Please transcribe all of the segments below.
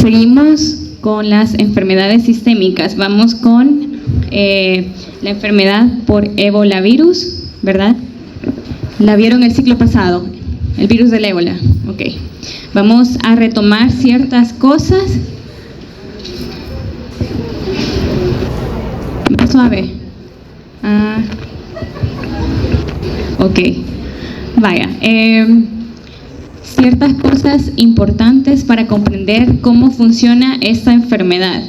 Seguimos con las enfermedades sistémicas. Vamos con la enfermedad por ébola virus, ¿verdad? La vieron el ciclo pasado, el virus del ébola. Ok. Vamos a retomar ciertas cosas. Más suave. Ok. Vaya. Ciertas cosas importantes para comprender cómo funciona esta enfermedad,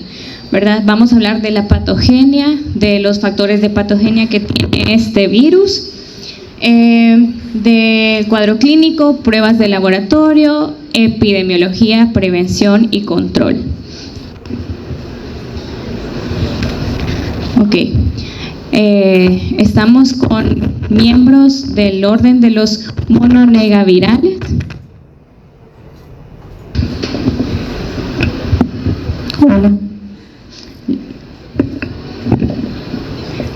¿verdad? Vamos a hablar de la patogenia, de los factores de patogenia que tiene este virus, del cuadro clínico, pruebas de laboratorio, epidemiología, prevención y control. Ok. Estamos con miembros del orden de los mononegavirales. Hola.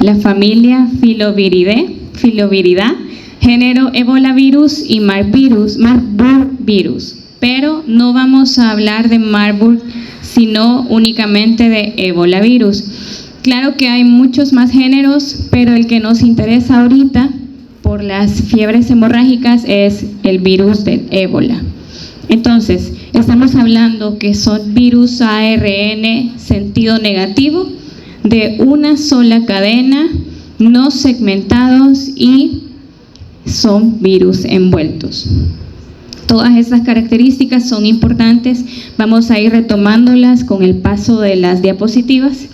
La familia Filoviridae, género ebolavirus y Marburg virus. Pero no vamos a hablar de Marburg, sino únicamente de ebolavirus. Claro que hay muchos más géneros, pero el que nos interesa ahorita por las fiebres hemorrágicas es el virus del ébola. Entonces, estamos hablando que son virus ARN sentido negativo de una sola cadena, no segmentados y son virus envueltos. Todas estas características son importantes, vamos a ir retomándolas con el paso de las diapositivas.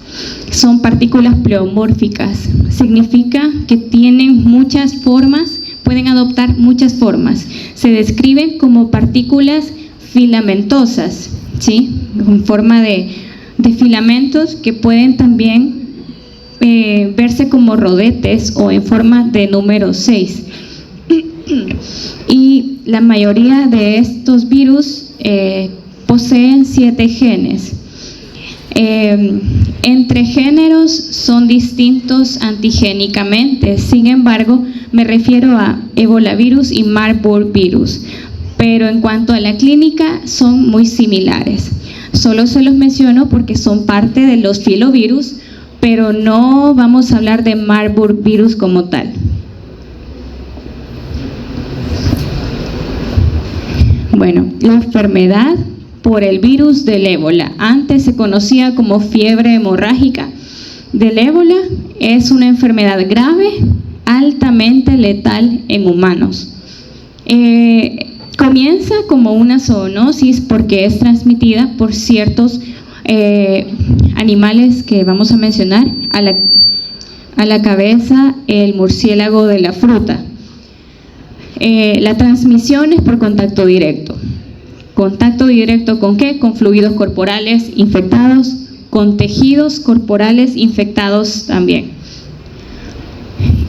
Son partículas pleomórficas, significa que tienen muchas formas, pueden adoptar muchas formas. Se describen como partículas filamentosas, ¿sí? En forma de filamentos que pueden también verse como rodetes o en forma de número 6. Y la mayoría de estos virus poseen 7 genes. Entre géneros son distintos antigénicamente, sin embargo me refiero a ebolavirus y Marburg virus, pero en cuanto a la clínica son muy similares. Solo se los menciono porque son parte de los filovirus, pero no vamos a hablar de Marburg virus como tal. Bueno, la enfermedad por el virus del ébola, antes se conocía como fiebre hemorrágica del ébola, es una enfermedad grave, altamente letal en humanos. Comienza como una zoonosis porque es transmitida por ciertos animales que vamos a mencionar, a la cabeza el murciélago de la fruta. La transmisión es por contacto directo. ¿Contacto directo con qué? Con fluidos corporales infectados, con tejidos corporales infectados también.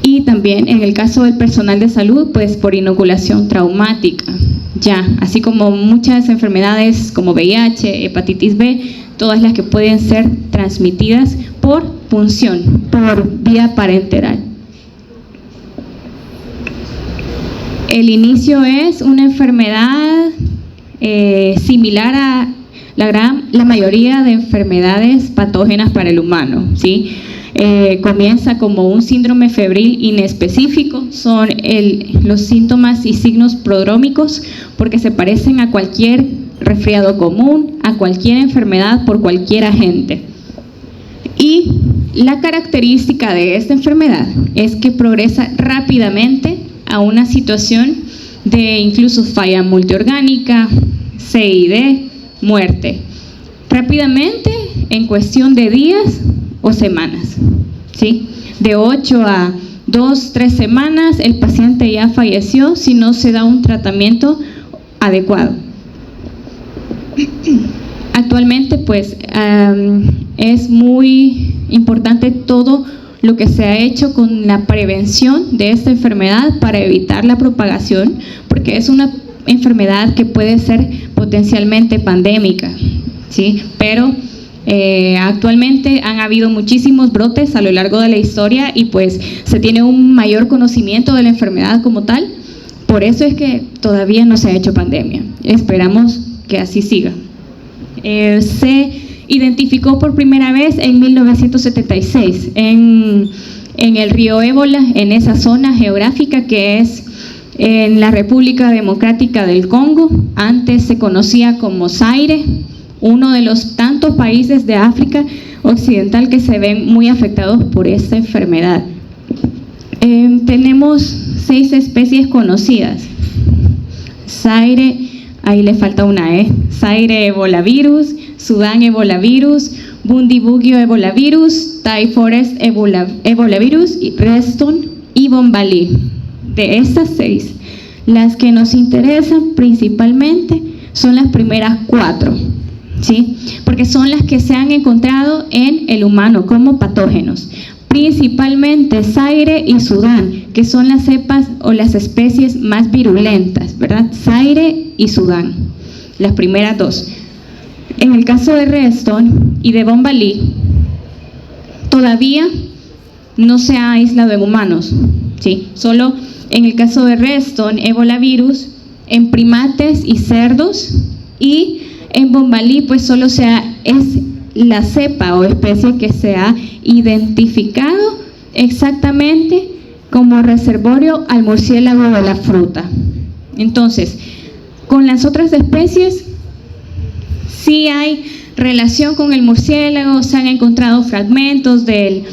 Y también en el caso del personal de salud, pues por inoculación traumática. Ya, así como muchas enfermedades como VIH, hepatitis B, todas las que pueden ser transmitidas por punción, por vía parenteral. El inicio es una enfermedad similar a la mayoría de enfermedades patógenas para el humano, ¿sí? Comienza como un síndrome febril inespecífico, son los síntomas y signos prodrómicos porque se parecen a cualquier resfriado común, a cualquier enfermedad por cualquier agente. Y la característica de esta enfermedad es que progresa rápidamente a una situación de incluso falla multiorgánica, CID, muerte. Rápidamente, en cuestión de días o semanas, ¿sí? De 8 a 2, 3 semanas, el paciente ya falleció si no se da un tratamiento adecuado. Actualmente, pues, es muy importante todo lo que se ha hecho con la prevención de esta enfermedad para evitar la propagación, porque es una enfermedad que puede ser potencialmente pandémica, ¿sí? Pero actualmente han habido muchísimos brotes a lo largo de la historia y pues se tiene un mayor conocimiento de la enfermedad como tal, por eso es que todavía no se ha hecho pandemia. Esperamos que así siga. Se identificó por primera vez en 1976 en el río Ébola, en esa zona geográfica que es en la República Democrática del Congo. Antes se conocía como Zaire, uno de los tantos países de África Occidental que se ven muy afectados por esta enfermedad. Tenemos 6 especies conocidas. Zaire, ahí le falta una Zaire ebolavirus, Sudán ebolavirus, Bundibugyo ebolavirus, Thai Forest ebolavirus, Reston y Bombalí. De estas 6, las que nos interesan principalmente son las primeras 4, ¿sí? Porque son las que se han encontrado en el humano como patógenos. Principalmente Zaire y Sudán, que son las cepas o las especies más virulentas, ¿verdad? Zaire y Sudán, las primeras 2. En el caso de Reston y de Bombalí, todavía no se ha aislado en humanos, ¿sí? Solo en el caso de Reston, ebolavirus, en primates y cerdos, y en Bombalí, pues solo es la cepa o especie que se ha identificado exactamente como reservorio al murciélago de la fruta. Entonces, con las otras especies sí hay relación con el murciélago, se han encontrado fragmentos del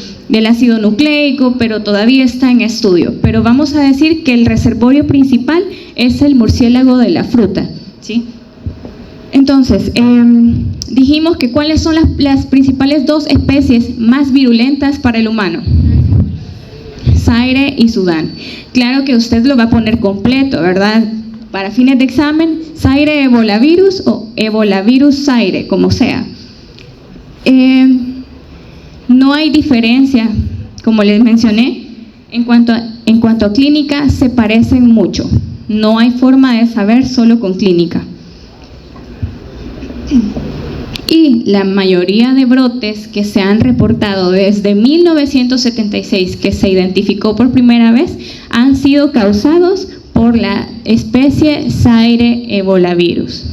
ácido nucleico, pero todavía está en estudio. Pero vamos a decir que el reservorio principal es el murciélago de la fruta, ¿sí? Entonces, dijimos que cuáles son las principales 2 especies más virulentas para el humano. Zaire y Sudán. Claro que usted lo va a poner completo, ¿verdad? Para fines de examen, Zaire ebolavirus o ebolavirus Zaire, como sea. No hay diferencia, como les mencioné, en cuanto a clínica se parecen mucho. No hay forma de saber solo con clínica. Y la mayoría de brotes que se han reportado desde 1976, que se identificó por primera vez, han sido causados por la especie Zaire ebolavirus.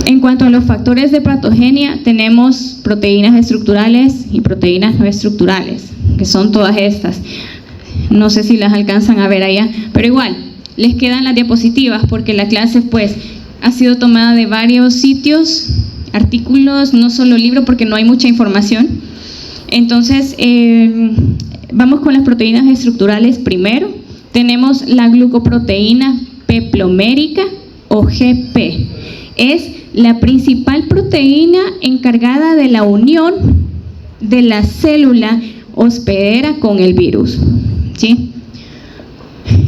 En cuanto a los factores de patogenia, tenemos proteínas estructurales y proteínas no estructurales, que son todas estas. No sé si las alcanzan a ver allá, pero igual, les quedan las diapositivas porque la clase pues ha sido tomada de varios sitios, artículos, no solo libro porque no hay mucha información. Entonces, vamos con las proteínas estructurales primero. Tenemos la glucoproteína peplomérica o GP. Es la principal proteína encargada de la unión de la célula hospedera con el virus, ¿sí?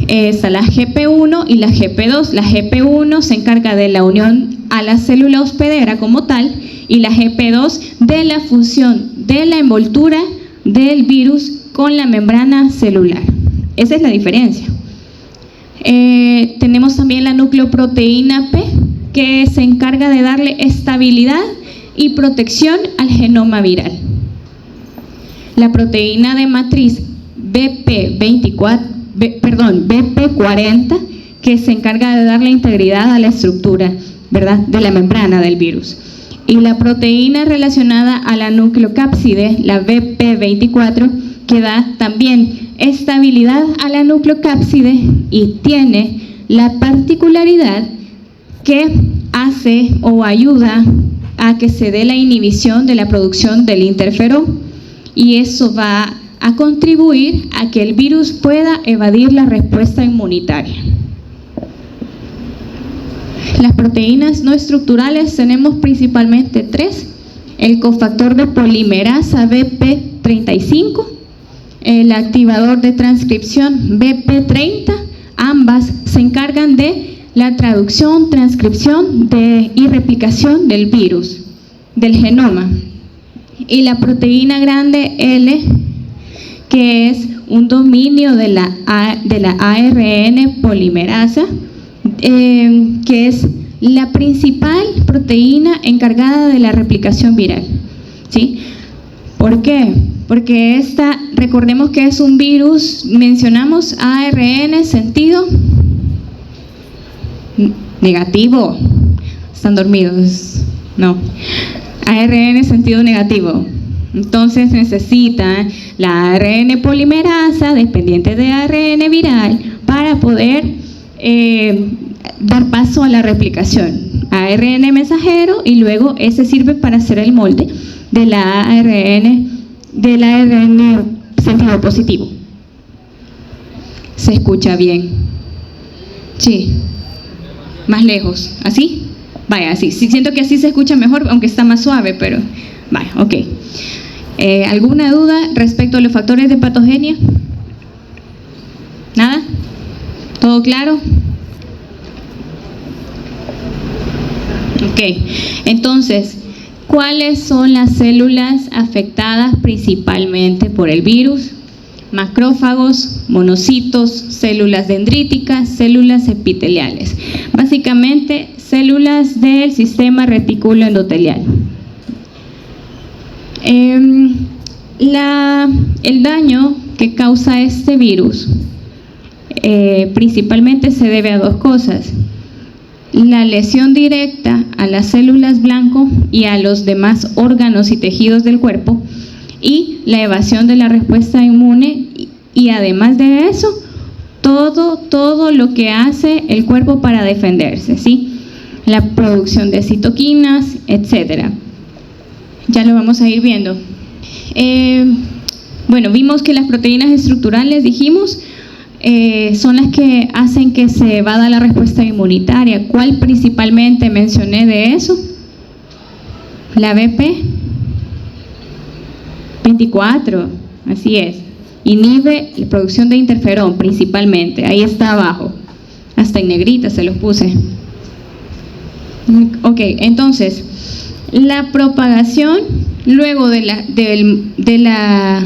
Está la GP1 y la GP2. La GP1 se encarga de la unión a la célula hospedera como tal y la GP2 de la función de la envoltura del virus con la membrana celular. Esa es la diferencia. Tenemos también la nucleoproteína P, que se encarga de darle estabilidad y protección al genoma viral. La proteína de matriz BP40, que se encarga de darle integridad a la estructura, ¿verdad?, de la membrana del virus. Y la proteína relacionada a la nucleocápside, la BP24, que da también estabilidad a la nucleocápside y tiene la particularidad que hace o ayuda a que se dé la inhibición de la producción del interferón, y eso va a contribuir a que el virus pueda evadir la respuesta inmunitaria. Las proteínas no estructurales tenemos principalmente 3: el cofactor de polimerasa BP35, el activador de transcripción BP30, ambas se encargan de la traducción, transcripción y replicación del virus, del genoma, y la proteína grande L, que es un dominio de la ARN polimerasa, que es la principal proteína encargada de la replicación viral, ¿sí? ¿Por qué? Porque recordemos que es un virus, mencionamos ARN, sentido negativo. Están dormidos. No. ARN sentido negativo. Entonces necesita la ARN polimerasa dependiente de ARN viral para poder dar paso a la replicación. ARN mensajero, y luego ese sirve para hacer el molde de la ARN sentido positivo. ¿Se escucha bien? Sí. Más lejos. ¿Así? Vaya, así. Sí, siento que así se escucha mejor, aunque está más suave, pero vaya, ok. ¿Alguna duda respecto a los factores de patogenia? ¿Nada? ¿Todo claro? Ok. Entonces, ¿cuáles son las células afectadas principalmente por el virus? Macrófagos, monocitos, células dendríticas, células epiteliales. Básicamente, células del sistema retículo endotelial. El daño que causa este virus principalmente se debe a dos cosas: la lesión directa a las células blanco y a los demás órganos y tejidos del cuerpo, y la evasión de la respuesta inmune, y además de eso, todo lo que hace el cuerpo para defenderse, ¿sí? La producción de citoquinas, etcétera. Ya lo vamos a ir viendo. Bueno, vimos que las proteínas estructurales, dijimos, son las que hacen que se evada la respuesta inmunitaria. ¿Cuál principalmente mencioné de eso? La BP24, así es. Inhibe la producción de interferón principalmente, ahí está abajo. Hasta en negrita se los puse. Ok, entonces, la propagación luego de la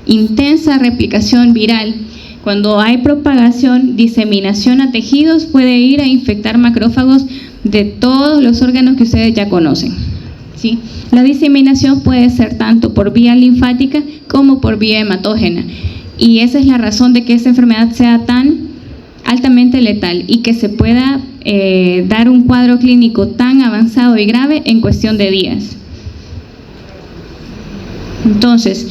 intensa replicación viral, cuando hay propagación, diseminación a tejidos, puede ir a infectar macrófagos de todos los órganos que ustedes ya conocen, ¿sí? La diseminación puede ser tanto por vía linfática como por vía hematógena, y esa es la razón de que esta enfermedad sea tan altamente letal y que se pueda dar un cuadro clínico tan avanzado y grave en cuestión de días. Entonces,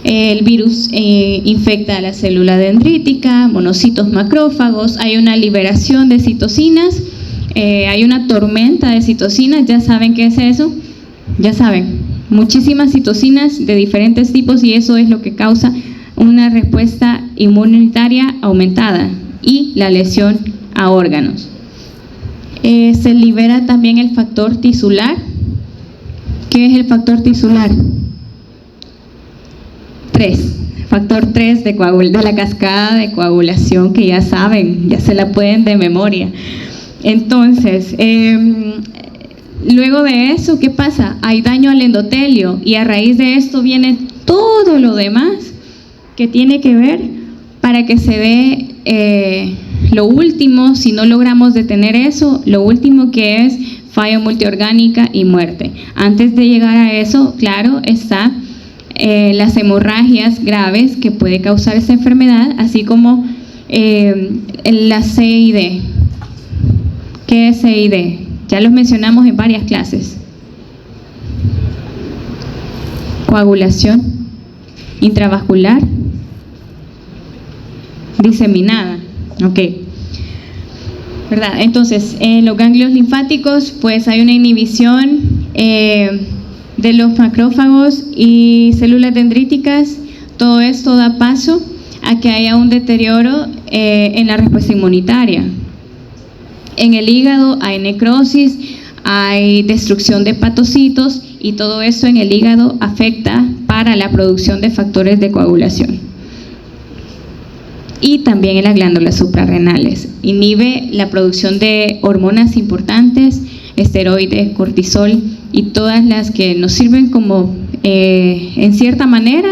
el virus infecta a la célula dendrítica, monocitos, macrófagos, hay una liberación de citocinas, hay una tormenta de citocinas. ¿Ya saben qué es eso? Ya saben, muchísimas citocinas de diferentes tipos, y eso es lo que causa una respuesta inmunitaria aumentada y la lesión a órganos. Se libera también el factor tisular. ¿Qué es el factor tisular? 3. Factor 3 de la cascada de coagulación, que ya saben, ya se la pueden de memoria. Entonces, luego de eso, ¿qué pasa? Hay daño al endotelio, y a raíz de esto viene todo lo demás que tiene que ver para que se dé lo último. Si no logramos detener eso, lo último, que es falla multiorgánica y muerte. Antes de llegar a eso, claro, está las hemorragias graves que puede causar esta enfermedad, así como la CID. ¿Qué es CID? Ya los mencionamos en varias clases. Coagulación intravascular diseminada. Ok. ¿Verdad? Entonces, en los ganglios linfáticos, pues hay una inhibición de los macrófagos y células dendríticas. Todo esto da paso a que haya un deterioro en la respuesta inmunitaria. En el hígado hay necrosis, hay destrucción de hepatocitos, y todo eso en el hígado afecta para la producción de factores de coagulación. Y también en las glándulas suprarrenales. Inhibe la producción de hormonas importantes, esteroides, cortisol y todas las que nos sirven como, en cierta manera,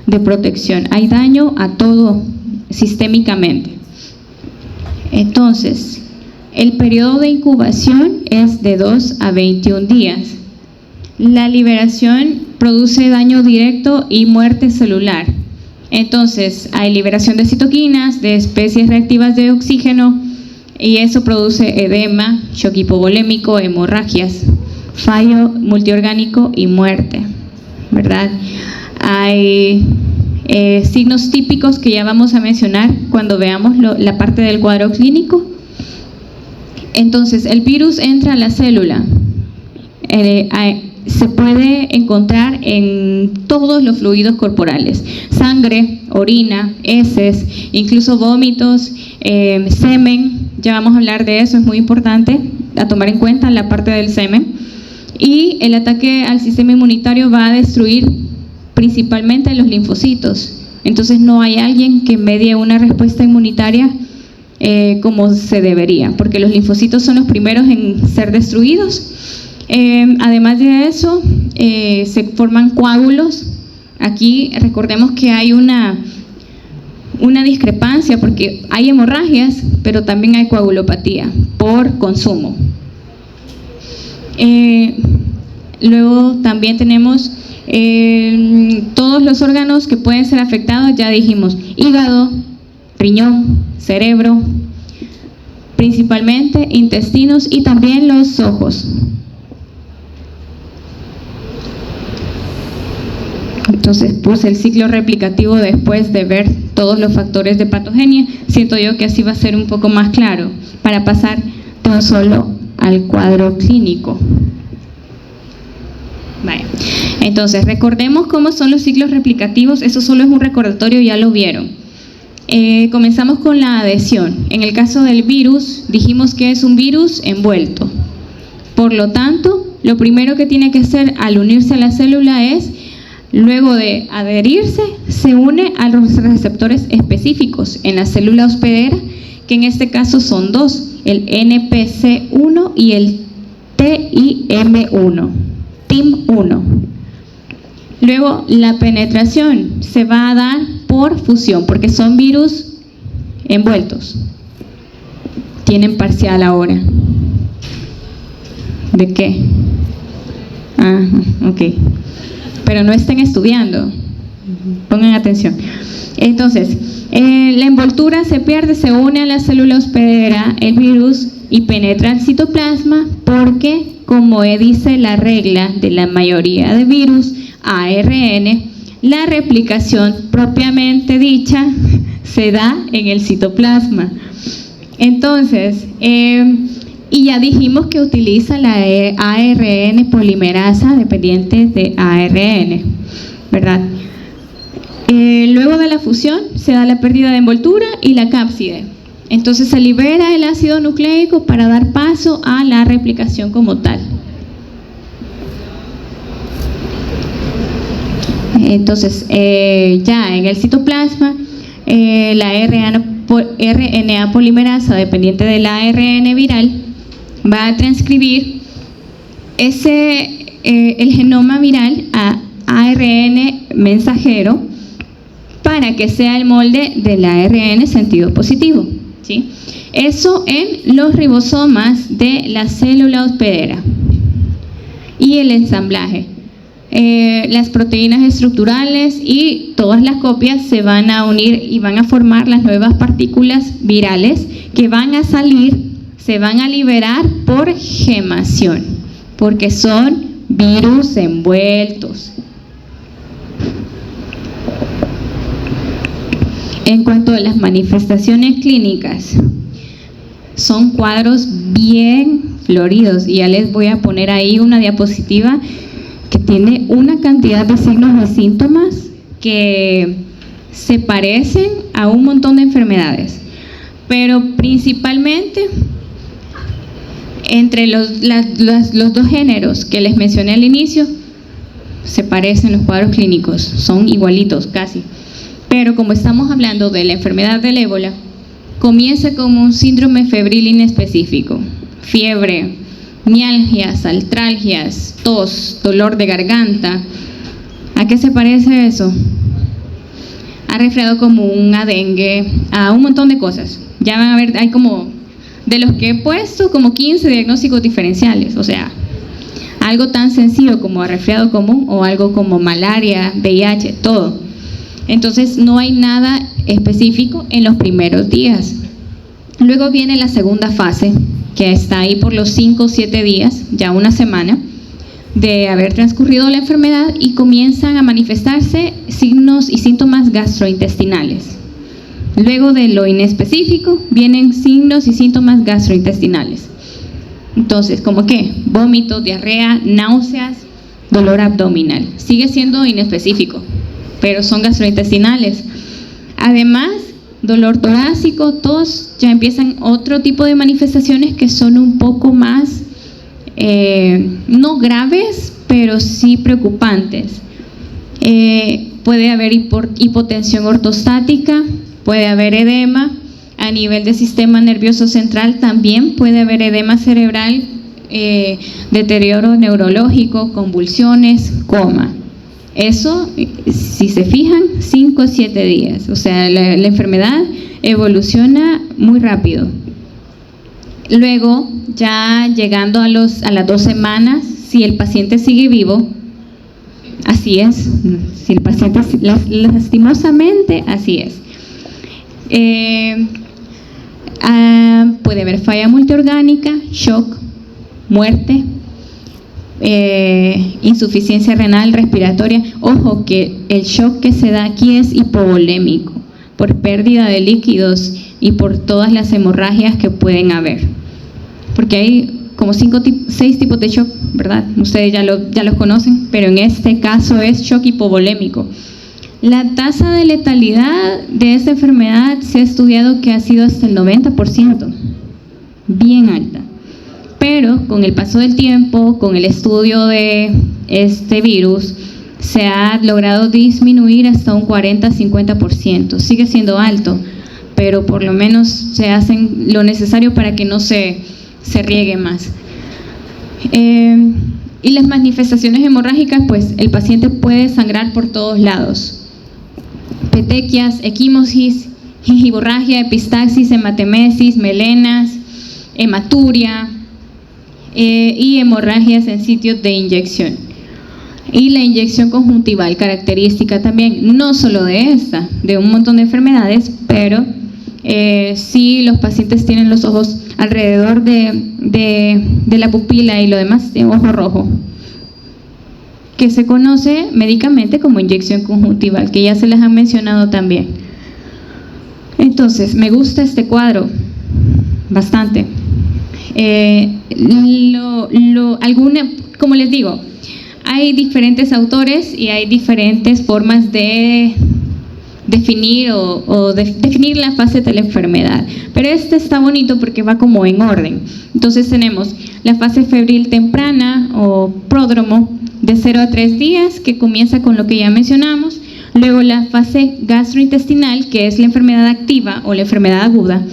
de protección. Hay daño a todo sistémicamente. Entonces, el periodo de incubación es de 2 a 21 días. La liberación produce daño directo y muerte celular. Entonces, hay liberación de citoquinas, de especies reactivas de oxígeno, y eso produce edema, shock hipovolémico, hemorragias, fallo multiorgánico y muerte, ¿verdad? Hay signos típicos que ya vamos a mencionar cuando veamos la parte del cuadro clínico. Entonces, el virus entra a la célula. Se puede encontrar en todos los fluidos corporales: sangre, orina, heces, incluso vómitos, semen. Ya vamos a hablar de eso, es muy importante a tomar en cuenta la parte del semen. Y el ataque al sistema inmunitario va a destruir principalmente los linfocitos. Entonces no hay alguien que medie una respuesta inmunitaria como se debería, porque los linfocitos son los primeros en ser destruidos. Además de eso, se forman coágulos. Aquí recordemos que hay una discrepancia, porque hay hemorragias, pero también hay coagulopatía por consumo. Luego también tenemos todos los órganos que pueden ser afectados. Ya dijimos hígado, riñón, cerebro, principalmente intestinos y también los ojos. Entonces puse el ciclo replicativo después de ver todos los factores de patogenia. Siento yo que así va a ser un poco más claro para pasar tan solo al cuadro clínico. Vale. Entonces, recordemos cómo son los ciclos replicativos. Eso solo es un recordatorio, ya lo vieron. Comenzamos con la adhesión. En el caso del virus, dijimos que es un virus envuelto. Por lo tanto, lo primero que tiene que hacer al unirse a la célula es, luego de adherirse, se une a los receptores específicos en la célula hospedera, que en este caso son dos, el NPC1 y el TIM1. TIM1. Luego, la penetración se va a dar por fusión, porque son virus envueltos. Tienen parcial ahora. ¿De qué? Ah, ok. Pero no estén estudiando. Pongan atención. Entonces, la envoltura se pierde, se une a la célula hospedera, el virus, y penetra el citoplasma, porque, como dice la regla de la mayoría de virus, ARN, la replicación propiamente dicha se da en el citoplasma. Entonces, y ya dijimos que utiliza la ARN polimerasa dependiente de ARN, ¿verdad? Luego de la fusión se da la pérdida de envoltura y la cápside. Entonces se libera el ácido nucleico para dar paso a la replicación como tal. Entonces, ya en el citoplasma, la RNA polimerasa dependiente del ARN viral va a transcribir el genoma viral a ARN mensajero para que sea el molde del ARN sentido positivo, ¿sí? Eso en los ribosomas de la célula hospedera. Y el ensamblaje. Las proteínas estructurales y todas las copias se van a unir y van a formar las nuevas partículas virales que van a salir, se van a liberar por gemación, porque son virus envueltos. En cuanto a las manifestaciones clínicas, son cuadros bien floridos, y ya les voy a poner ahí una diapositiva que tiene una cantidad de signos y síntomas que se parecen a un montón de enfermedades, pero principalmente entre los dos géneros que les mencioné al inicio se parecen los cuadros clínicos, son igualitos casi. Pero como estamos hablando de la enfermedad del ébola, comienza como un síndrome febril inespecífico: fiebre, mialgias, artralgias, tos, dolor de garganta. ¿A qué se parece eso? A resfriado común, a dengue, a un montón de cosas. Ya van a ver, hay como, de los que he puesto, como 15 diagnósticos diferenciales. O sea, algo tan sencillo como a resfriado común o algo como malaria, VIH, todo. Entonces no hay nada específico en los primeros días. Luego viene la segunda fase, que está ahí por los 5 o 7 días, ya una semana, de haber transcurrido la enfermedad y comienzan a manifestarse signos y síntomas gastrointestinales. Luego de lo inespecífico vienen signos y síntomas gastrointestinales. Entonces, ¿cómo qué? Vómito, diarrea, náuseas, dolor abdominal. Sigue siendo inespecífico, pero son gastrointestinales. Además, dolor torácico, tos, ya empiezan otro tipo de manifestaciones que son un poco más, no graves, pero sí preocupantes. Puede haber hipotensión ortostática, puede haber edema. A nivel del sistema nervioso central también puede haber edema cerebral, deterioro neurológico, convulsiones, coma. Eso, si se fijan, 5 o 7 días. O sea, la enfermedad evoluciona muy rápido. Luego, ya llegando a las 2 semanas, si el paciente sigue vivo, así es. Si el paciente, lastimosamente, así es. Puede haber falla multiorgánica, shock, muerte, insuficiencia renal respiratoria. Ojo que el shock que se da aquí es hipovolémico, por pérdida de líquidos y por todas las hemorragias que pueden haber, porque hay como 6 tipos de shock, ¿verdad? Ustedes ya los conocen, pero en este caso es shock hipovolémico. La tasa de letalidad de esta enfermedad se ha estudiado que ha sido hasta el 90%, bien alta. Pero con el paso del tiempo, con el estudio de este virus, se ha logrado disminuir hasta un 40-50%. Sigue siendo alto, pero por lo menos se hacen lo necesario para que no se riegue más. Y las manifestaciones hemorrágicas, pues el paciente puede sangrar por todos lados. Petequias, equimosis, gingivorragia, epistaxis, hematemesis, melenas, hematuria y hemorragias en sitios de inyección. Y la inyección conjuntival, característica también, no solo de esta, de un montón de enfermedades, pero si los pacientes tienen los ojos alrededor de la pupila y lo demás de ojo rojo, que se conoce médicamente como inyección conjuntival, que ya se les han mencionado también. Entonces, me gusta este cuadro bastante. Como les digo, hay diferentes autores y hay diferentes formas de definir definir la fase de la enfermedad, pero este está bonito porque va como en orden. Entonces tenemos la fase febril temprana o pródromo de 0 a 3 días, que comienza con lo que ya mencionamos. Luego la fase gastrointestinal, que es la enfermedad activa o la enfermedad aguda,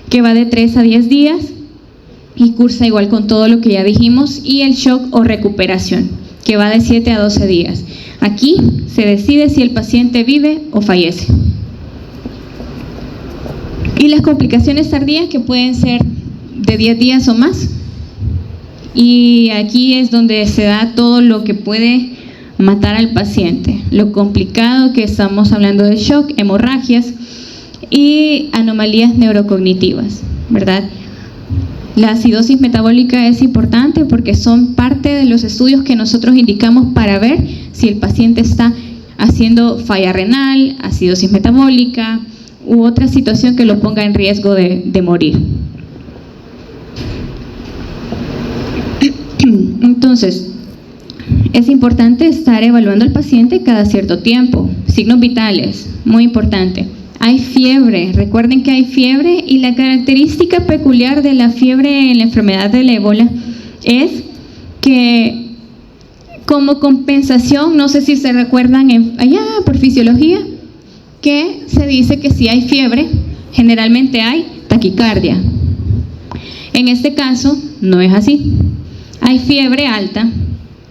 que va de 3 a 10 días y cursa igual con todo lo que ya dijimos. Y el shock o recuperación, que va de 7 a 12 días. Aquí se decide si el paciente vive o fallece. Y las complicaciones tardías, que pueden ser de 10 días o más. Y aquí es donde se da todo lo que puede matar al paciente. Lo complicado que estamos hablando de shock, hemorragias y anomalías neurocognitivas, ¿verdad? La acidosis metabólica es importante porque son parte de los estudios que nosotros indicamos para ver si el paciente está haciendo falla renal, acidosis metabólica u otra situación que lo ponga en riesgo de morir. Entonces, es importante estar evaluando al paciente cada cierto tiempo. Signos vitales, muy importante. Hay fiebre, recuerden que hay fiebre, y la característica peculiar de la fiebre en la enfermedad del ébola es que, como compensación, no sé si se recuerdan allá por fisiología, que se dice que si hay fiebre, generalmente hay taquicardia. En este caso, no es así. Hay fiebre alta,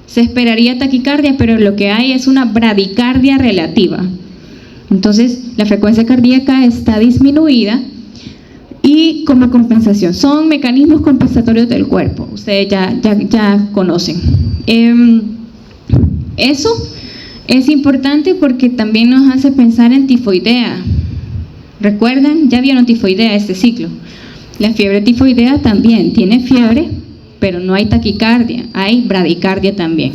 se esperaría taquicardia, pero lo que hay es una bradicardia relativa. Entonces, la frecuencia cardíaca está disminuida y como compensación. Son mecanismos compensatorios del cuerpo, ustedes ya conocen. Eso es importante porque también nos hace pensar en tifoidea. ¿Recuerdan? Ya vieron tifoidea, este ciclo. La fiebre tifoidea también tiene fiebre, pero no hay taquicardia, hay bradicardia también.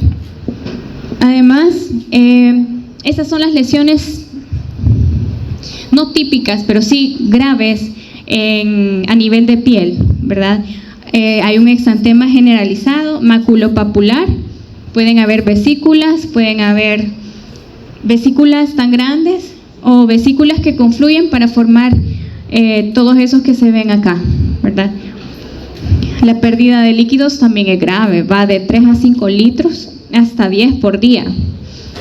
Además, estas son las lesiones no típicas, pero sí graves a nivel de piel, ¿verdad? Hay un exantema generalizado, maculopapular, pueden haber vesículas tan grandes o vesículas que confluyen para formar todos esos que se ven acá, ¿verdad? La pérdida de líquidos también es grave, va de 3 a 5 litros hasta 10 por día.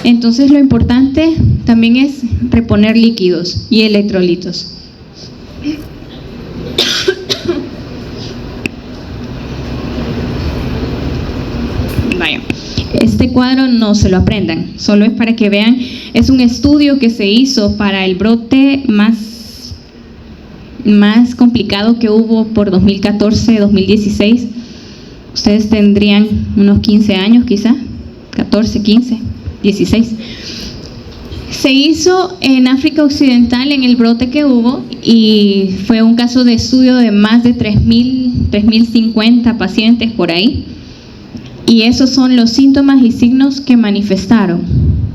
Entonces lo importante también es reponer líquidos y electrolitos. Vaya, este cuadro no se lo aprendan, solo es para que vean, es un estudio que se hizo para el brote más complicado que hubo por 2014-2016. Ustedes tendrían unos 15 años quizá, 14, 15, 16. Se hizo en África Occidental en el brote que hubo y fue un caso de estudio de más de 3.050 pacientes por ahí. Y esos son los síntomas y signos que manifestaron,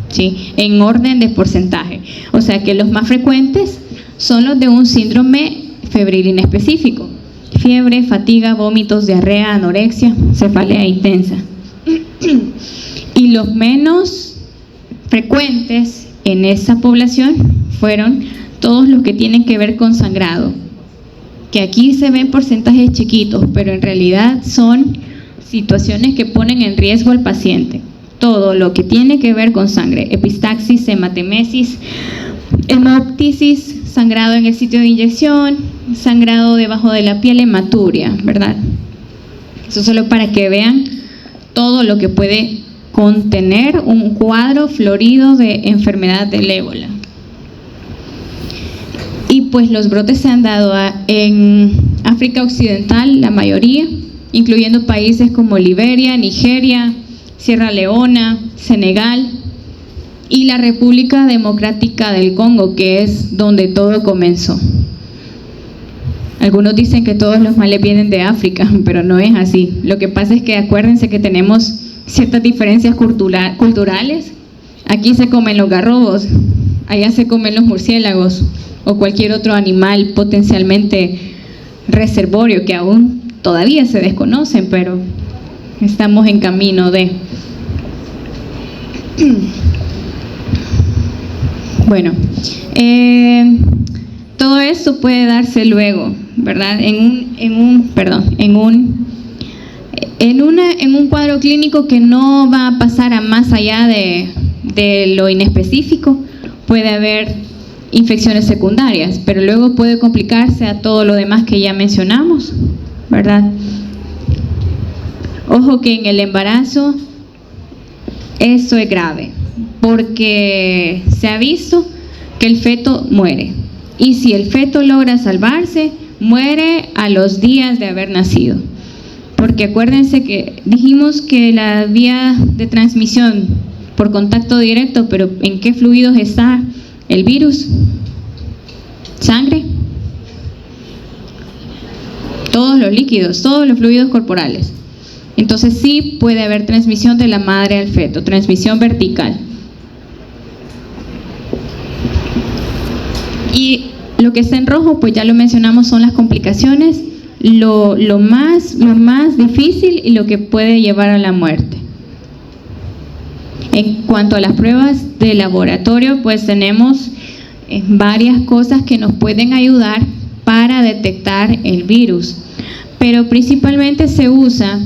¿sí? En orden de porcentaje. O sea que los más frecuentes son los de un síndrome febril inespecífico: fiebre, fatiga, vómitos, diarrea, anorexia, cefalea intensa. Y los menos frecuentes en esa población fueron todos los que tienen que ver con sangrado, que aquí se ven porcentajes chiquitos, pero en realidad son situaciones que ponen en riesgo al paciente. Todo lo que tiene que ver con sangre: epistaxis, hematemesis, hemoptisis, sangrado en el sitio de inyección, sangrado debajo de la piel, hematuria, ¿verdad? Eso solo para que vean todo lo que puede contener un cuadro florido de enfermedad del ébola. Y pues los brotes se han dado en África Occidental, la mayoría, incluyendo países como Liberia, Nigeria, Sierra Leona, Senegal y la República Democrática del Congo, que es donde todo comenzó. Algunos dicen que todos los males vienen de África, pero no es así. Lo que pasa es que acuérdense que tenemos ciertas diferencias culturales. Aquí se comen los garrobos, allá se comen los murciélagos o cualquier otro animal potencialmente reservorio que aún todavía se desconocen, pero estamos en camino de... Bueno, todo esto puede darse luego, ¿verdad? En un cuadro clínico que no va a pasar a más allá de lo inespecífico. Puede haber infecciones secundarias, pero luego puede complicarse a todo lo demás que ya mencionamos, ¿verdad? Ojo que en el embarazo eso es grave, porque se ha visto que el feto muere, y si el feto logra salvarse, muere a los días de haber nacido, porque acuérdense que dijimos que la vía de transmisión por contacto directo, pero ¿en qué fluidos está el virus? Sangre, todos los líquidos, todos los fluidos corporales. Entonces sí puede haber transmisión de la madre al feto, transmisión vertical. Y lo que está en rojo, pues ya lo mencionamos, son las complicaciones, lo más difícil y lo que puede llevar a la muerte. En cuanto a las pruebas de laboratorio, pues tenemos varias cosas que nos pueden ayudar para detectar el virus, pero principalmente se usa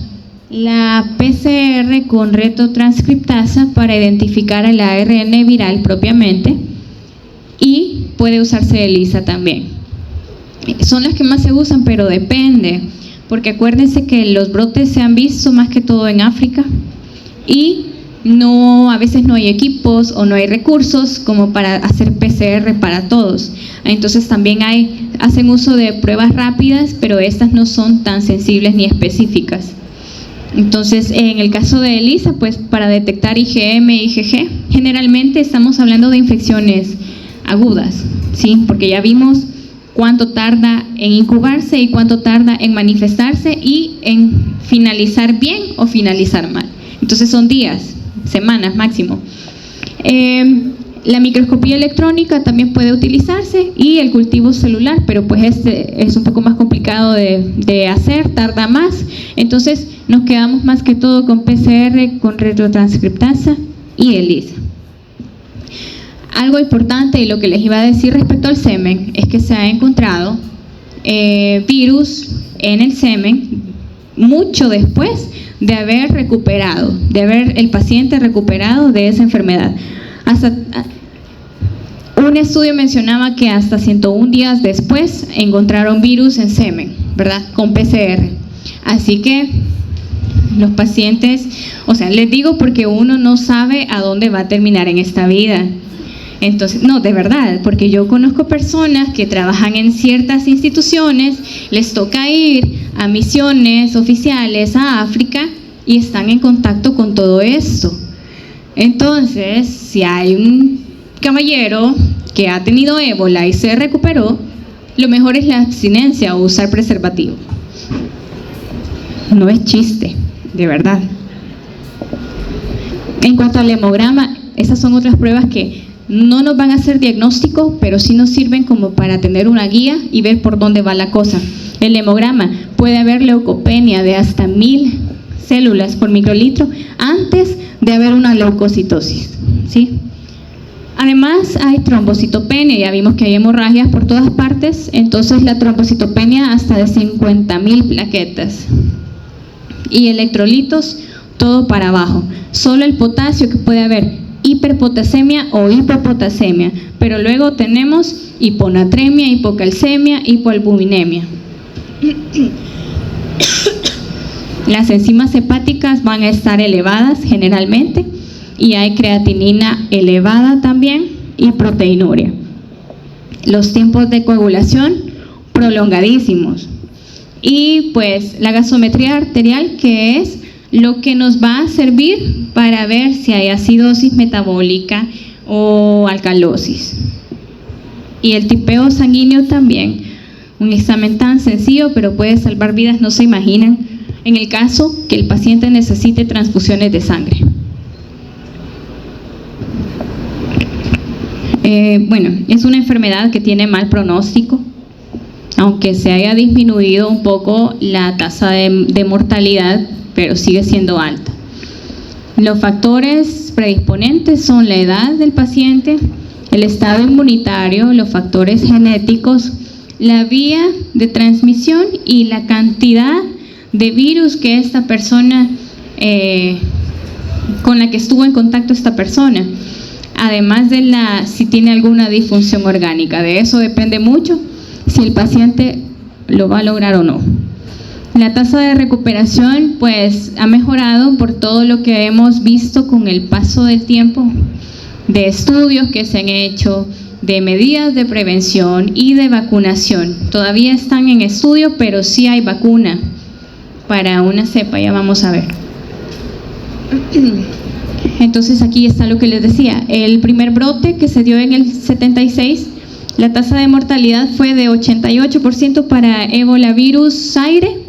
la PCR con retotranscriptasa para identificar el ARN viral propiamente, y puede usarse ELISA también. Son las que más se usan, pero depende, porque acuérdense que los brotes se han visto más que todo en África y a veces no hay equipos o no hay recursos como para hacer PCR para todos. Entonces también hacen uso de pruebas rápidas, pero estas no son tan sensibles ni específicas. Entonces, en el caso de ELISA, pues para detectar IgM e IgG, generalmente estamos hablando de infecciones agudas, ¿sí? Porque ya vimos cuánto tarda en incubarse y cuánto tarda en manifestarse y en finalizar bien o finalizar mal. Entonces son días, semanas máximo. La microscopía electrónica también puede utilizarse y el cultivo celular, pero pues este es un poco más complicado de hacer, tarda más. Entonces nos quedamos más que todo con PCR, con retrotranscriptasa y ELISA. Algo importante y lo que les iba a decir respecto al semen es que se ha encontrado virus en el semen mucho después de haber recuperado, de haber el paciente recuperado de esa enfermedad. Hasta un estudio mencionaba que hasta 101 días después encontraron virus en semen, ¿verdad? Con PCR. Así que los pacientes, o sea, les digo porque uno no sabe a dónde va a terminar en esta vida. Entonces, no, de verdad, porque yo conozco personas que trabajan en ciertas instituciones, les toca ir a misiones oficiales a África y están en contacto con todo esto. Entonces, si hay un caballero que ha tenido ébola y se recuperó, lo mejor es la abstinencia o usar preservativo. No es chiste, de verdad. En cuanto al hemograma, esas son otras pruebas que no nos van a hacer diagnóstico, pero sí nos sirven como para tener una guía y ver por dónde va la cosa. El hemograma puede haber leucopenia de hasta 1000 células por microlitro antes de haber una leucocitosis, ¿sí? Además hay trombocitopenia, ya vimos que hay hemorragias por todas partes, entonces la trombocitopenia hasta de 50.000 plaquetas. Y electrolitos, todo para abajo. Solo el potasio que puede haber hiperpotasemia o hipopotasemia, pero luego tenemos hiponatremia, hipocalcemia, hipoalbuminemia. Las enzimas hepáticas van a estar elevadas generalmente y hay creatinina elevada también y proteinuria. Los tiempos de coagulación prolongadísimos. Y pues la gasometría arterial, que es lo que nos va a servir para ver si hay acidosis metabólica o alcalosis. Y el tipeo sanguíneo también, un examen tan sencillo pero puede salvar vidas, no se imaginan, en el caso que el paciente necesite transfusiones de sangre. Bueno, es una enfermedad que tiene mal pronóstico, aunque se haya disminuido un poco la tasa de mortalidad, pero sigue siendo alta. Los factores predisponentes son la edad del paciente, el estado inmunitario, los factores genéticos, la vía de transmisión y la cantidad de virus que esta persona, con la que estuvo en contacto esta persona. Además de si tiene alguna disfunción orgánica, de eso depende mucho si el paciente lo va a lograr o no. La tasa de recuperación pues ha mejorado por todo lo que hemos visto con el paso del tiempo, de estudios que se han hecho, de medidas de prevención y de vacunación. Todavía están en estudio, pero sí hay vacuna para una cepa, ya vamos a ver. Entonces aquí está lo que les decía, el primer brote que se dio en el 76, la tasa de mortalidad fue de 88% para ébola virus Zaire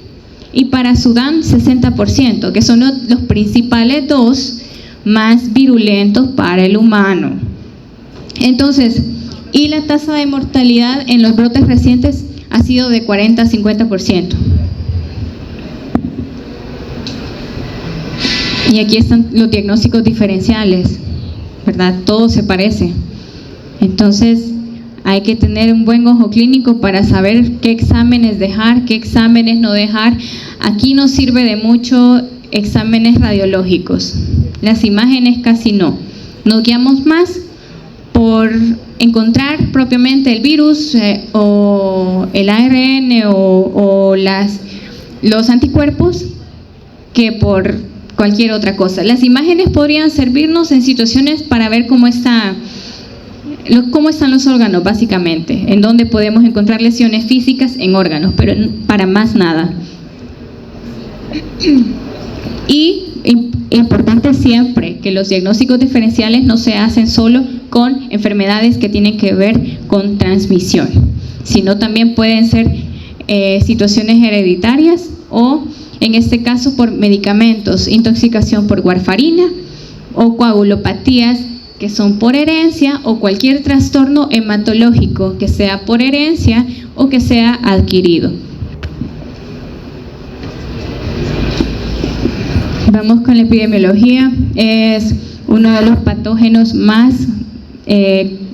y para Sudán 60%, que son los principales dos más virulentos para el humano. Entonces, y la tasa de mortalidad en los brotes recientes ha sido de 40 a 50%. Y aquí están los diagnósticos diferenciales, ¿verdad? Todo se parece. Entonces, hay que tener un buen ojo clínico para saber qué exámenes dejar, qué exámenes no dejar. Aquí no sirve de mucho exámenes radiológicos. Las imágenes casi no. Nos guiamos más por encontrar propiamente el virus o el ARN o los anticuerpos que por cualquier otra cosa. Las imágenes podrían servirnos en situaciones para ver cómo están los órganos, básicamente, en donde podemos encontrar lesiones físicas en órganos, pero para más nada. Y importante siempre que los diagnósticos diferenciales no se hacen solo con enfermedades que tienen que ver con transmisión. sino también pueden ser situaciones hereditarias o, en este caso, por medicamentos, intoxicación por warfarina o coagulopatías que son por herencia, o cualquier trastorno hematológico que sea por herencia o que sea adquirido. Vamos con la epidemiología. Es uno de los patógenos más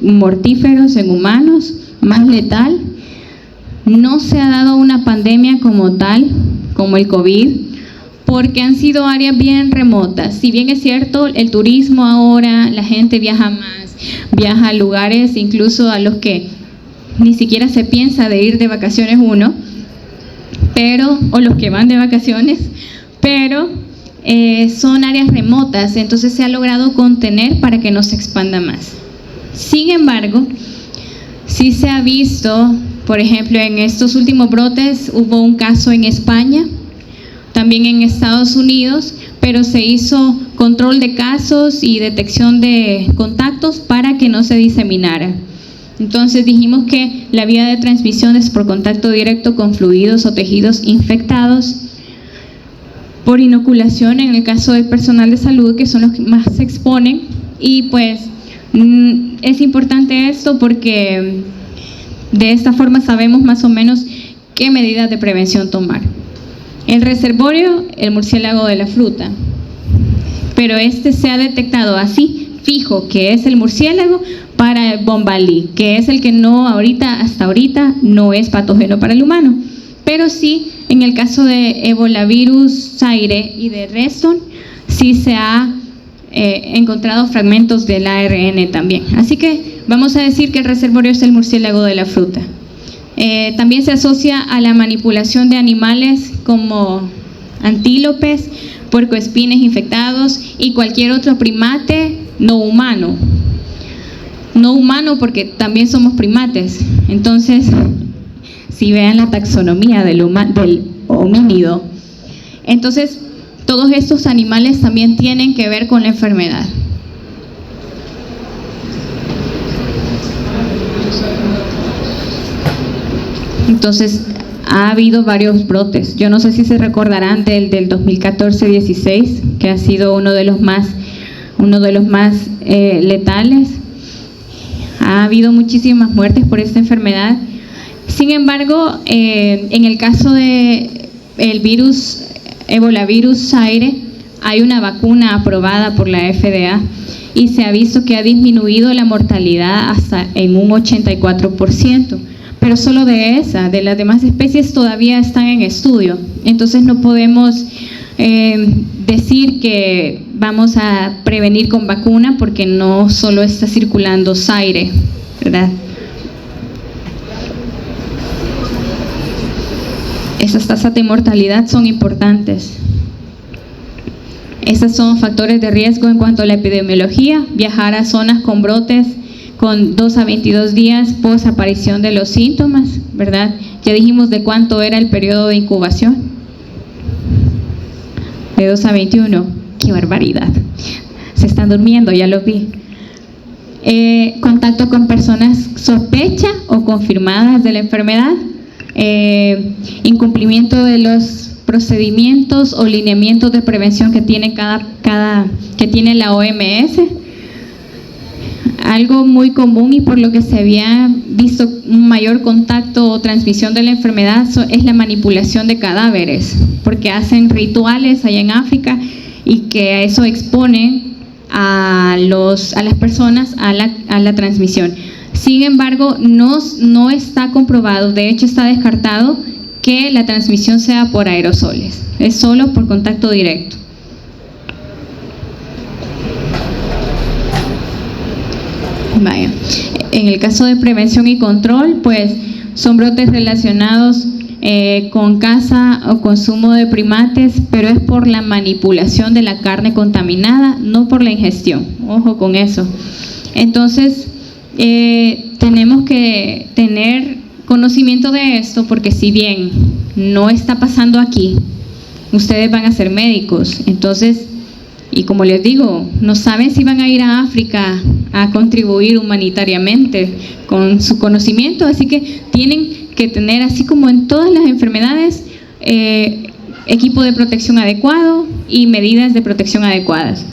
mortíferos en humanos, más letal. No se ha dado una pandemia como tal, como el COVID, porque han sido áreas bien remotas. Si bien es cierto, el turismo ahora, la gente viaja más, viaja a lugares incluso a los que ni siquiera se piensa de ir de vacaciones uno, o los que van de vacaciones, pero son áreas remotas, entonces se ha logrado contener para que no se expanda más. Sin embargo, sí se ha visto, por ejemplo, en estos últimos brotes hubo un caso en España, también en Estados Unidos, pero se hizo control de casos y detección de contactos para que no se diseminara. Entonces dijimos que la vía de transmisión es por contacto directo con fluidos o tejidos infectados, por inoculación en el caso del personal de salud, que son los que más se exponen, y pues es importante esto porque de esta forma sabemos más o menos qué medidas de prevención tomar. El reservorio, el murciélago de la fruta, pero este se ha detectado así, fijo, que es el murciélago para el bombalí, que es el que hasta ahorita no es patógeno para el humano, pero sí en el caso de Ebolavirus zaire y de Reston, sí se ha encontrado fragmentos del ARN también. Así que vamos a decir que el reservorio es el murciélago de la fruta. También se asocia a la manipulación de animales como antílopes, puercoespines infectados y cualquier otro primate no humano. No humano porque también somos primates. Entonces, si vean la taxonomía del homínido, entonces todos estos animales también tienen que ver con la enfermedad. Entonces, ha habido varios brotes. Yo no sé si se recordarán del 2014-16, que ha sido uno de los más letales. Ha habido muchísimas muertes por esta enfermedad. Sin embargo, en el caso de el virus Ebolavirus zaire, hay una vacuna aprobada por la FDA y se ha visto que ha disminuido la mortalidad hasta en un 84%. Pero solo de las demás especies todavía están en estudio. Entonces no podemos decir que vamos a prevenir con vacuna porque no solo está circulando zaire, ¿verdad? Esas tasas de mortalidad son importantes. Esos son factores de riesgo en cuanto a la epidemiología: viajar a zonas con brotes con 2 a 22 días post aparición de los síntomas, ¿verdad? Ya dijimos de cuánto era el periodo de incubación. De 2 a 21. ¡Qué barbaridad! Se están durmiendo, ya lo vi. Contacto con personas sospecha o confirmadas de la enfermedad. Incumplimiento de los procedimientos o lineamientos de prevención que tiene que tiene la OMS. Algo muy común y por lo que se había visto un mayor contacto o transmisión de la enfermedad es la manipulación de cadáveres, porque hacen rituales allá en África y que a eso expone a las personas a la transmisión. Sin embargo, no está comprobado, de hecho está descartado que la transmisión sea por aerosoles, es solo por contacto directo. Vaya. En el caso de prevención y control, pues son brotes relacionados con caza o consumo de primates, pero es por la manipulación de la carne contaminada, no por la ingestión. Ojo con eso. Entonces, tenemos que tener conocimiento de esto, porque si bien no está pasando aquí, ustedes van a ser médicos, entonces Y como les digo, no saben si van a ir a África a contribuir humanitariamente con su conocimiento, así que tienen que tener, así como en todas las enfermedades, equipo de protección adecuado y medidas de protección adecuadas.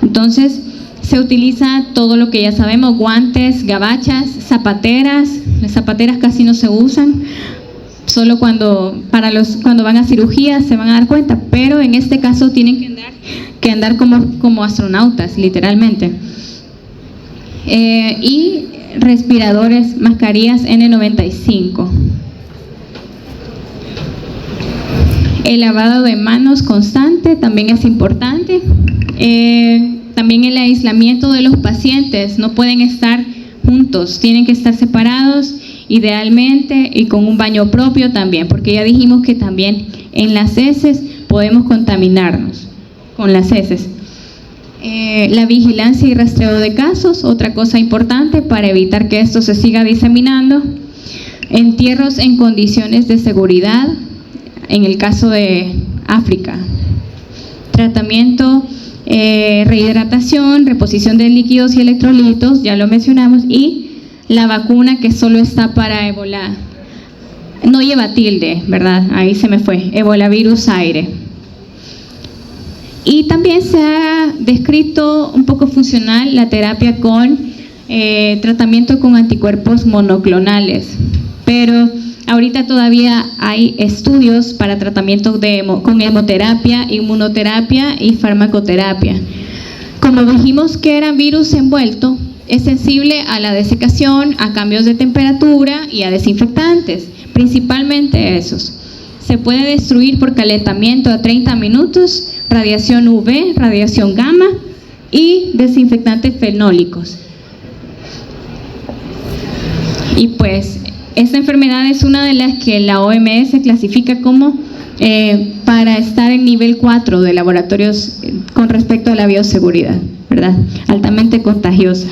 Entonces, se utiliza todo lo que ya sabemos: guantes, gabachas, zapateras. Las zapateras casi no se usan, solo cuando van a cirugía se van a dar cuenta, pero en este caso tienen que andar como astronautas, literalmente. Y respiradores, mascarillas N95. El lavado de manos constante también es importante. También el aislamiento de los pacientes, no pueden estar juntos, tienen que estar separados idealmente, y con un baño propio también, porque ya dijimos que también en las heces podemos contaminarnos con las heces. La vigilancia y rastreo de casos, otra cosa importante para evitar que esto se siga diseminando. Entierros en condiciones de seguridad, en el caso de África. Tratamiento, rehidratación, reposición de líquidos y electrolitos, ya lo mencionamos, y la vacuna que solo está para ébola, no lleva tilde, ¿verdad? Ahí se me fue, ébola virus aire. Y también se ha descrito un poco funcional la terapia con tratamiento con anticuerpos monoclonales, pero ahorita todavía hay estudios para tratamiento con hemoterapia, inmunoterapia y farmacoterapia. Como dijimos que era virus envuelto, es sensible a la desecación, a cambios de temperatura y a desinfectantes, principalmente esos. Se puede destruir por calentamiento a 30 minutos, radiación UV, radiación gamma y desinfectantes fenólicos. Y pues esta enfermedad es una de las que la OMS clasifica como para estar en nivel 4 de laboratorios con respecto a la bioseguridad, ¿verdad? Altamente contagiosa.